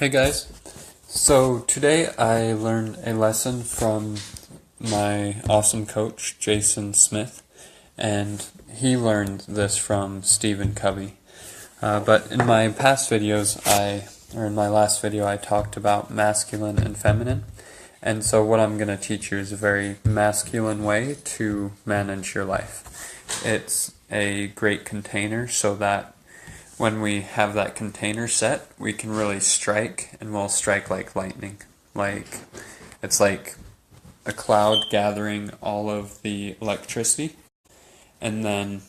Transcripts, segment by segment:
Hey guys, so today I learned a lesson from my awesome coach, Jason Smith, and he learned this from Stephen Covey. But in my past videos, in my last video, I talked about masculine and feminine, and so what I'm going to teach you is a very masculine way to manage your life. It's a great container so that when we have that container set, we can really strike, and we'll strike like lightning. It's like a cloud gathering all of the electricity, and then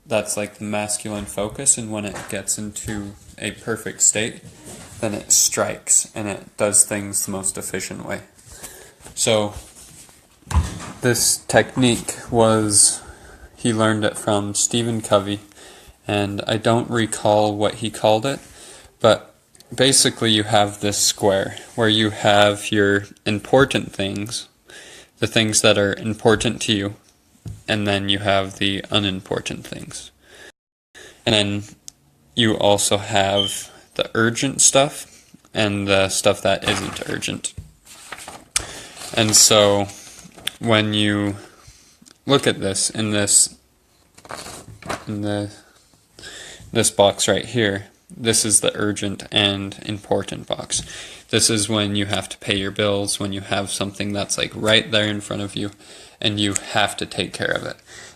that's like the masculine focus, and when it gets into a perfect state, then it strikes, and it does things the most efficient way. So this technique he learned it from Stephen Covey, and I don't recall what he called it, but basically you have this square where you have your important things, the things that are important to you, and then you have the unimportant things. And then you also have the urgent stuff and the stuff that isn't urgent. And so when you look at this in this box right here, this is the urgent and important box. This is when you have to pay your bills, when you have something that's like right there in front of you and you have to take care of it.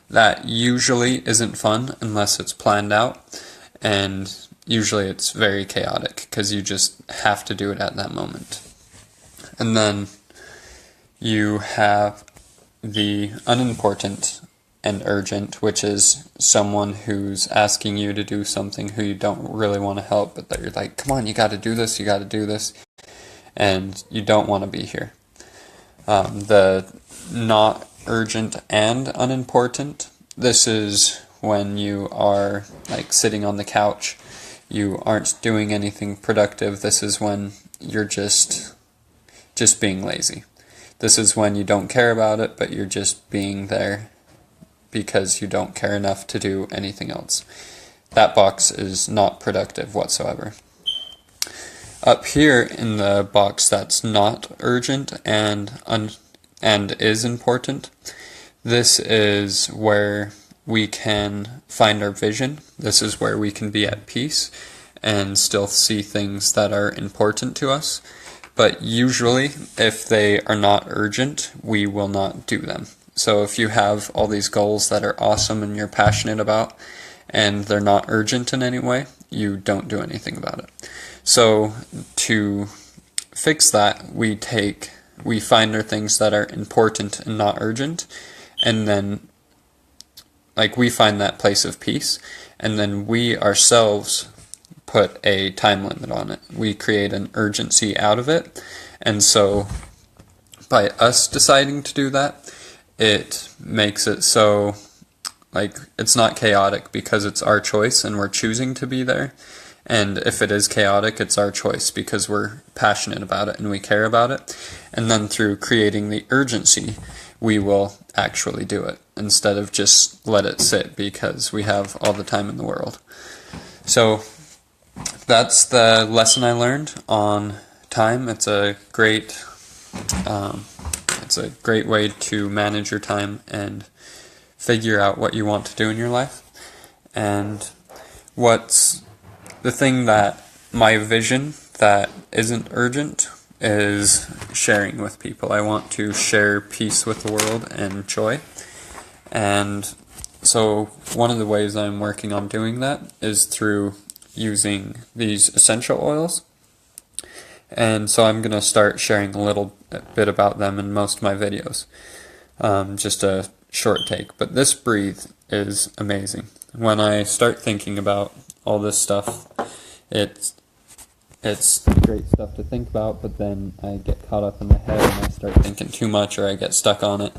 That usually isn't fun unless it's planned out, and usually it's very chaotic because you just have to do it at that moment. And then you have the unimportant and urgent, which is someone who's asking you to do something who you don't really want to help, but that you're like, come on, you got to do this, and you don't want to be here. The not urgent and unimportant, this is when you are like sitting on the couch, you aren't doing anything productive. This is when you're just being lazy. This is when you don't care about it, but you're just being there because you don't care enough to do anything else. That box is not productive whatsoever. Up here in the box that's not urgent and is important, this is where we can find our vision. This is where we can be at peace and still see things that are important to us. But usually, if they are not urgent, we will not do them. So if you have all these goals that are awesome and you're passionate about, and they're not urgent in any way, you don't do anything about it. So to fix that, we find our things that are important and not urgent, and then we find that place of peace, and then we ourselves put a time limit on it. We create an urgency out of it, and so by us deciding to do that, it makes it so it's not chaotic because it's our choice and we're choosing to be there. And if it is chaotic, it's our choice because we're passionate about it and we care about it. And then through creating the urgency, we will actually do it instead of just let it sit because we have all the time in the world. So that's the lesson I learned on time. It's a great way to manage your time and figure out what you want to do in your life. And what's the thing that my vision that isn't urgent is sharing with people. I want to share peace with the world and joy. And so one of the ways I'm working on doing that is through using these essential oils. And so I'm going to start sharing a little bit about them in most of my videos. Just a short take. But this Breathe is amazing. When I start thinking about all this stuff, it's great stuff to think about, but then I get caught up in my head and I start thinking too much, or I get stuck on it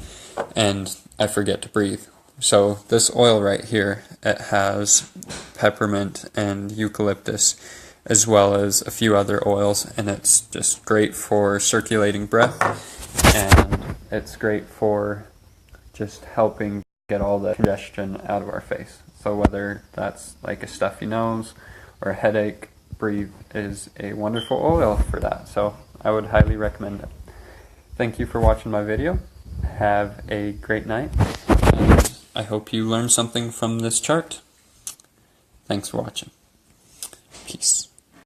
and I forget to breathe. So this oil right here, it has peppermint and eucalyptus as well as a few other oils, and it's just great for circulating breath, and it's great for just helping get all the congestion out of our face. So whether that's like a stuffy nose or a headache, Breathe is a wonderful oil for that, so I would highly recommend it. Thank you for watching my video. Have a great night, and I hope you learned something from this chart. Thanks for watching. Peace.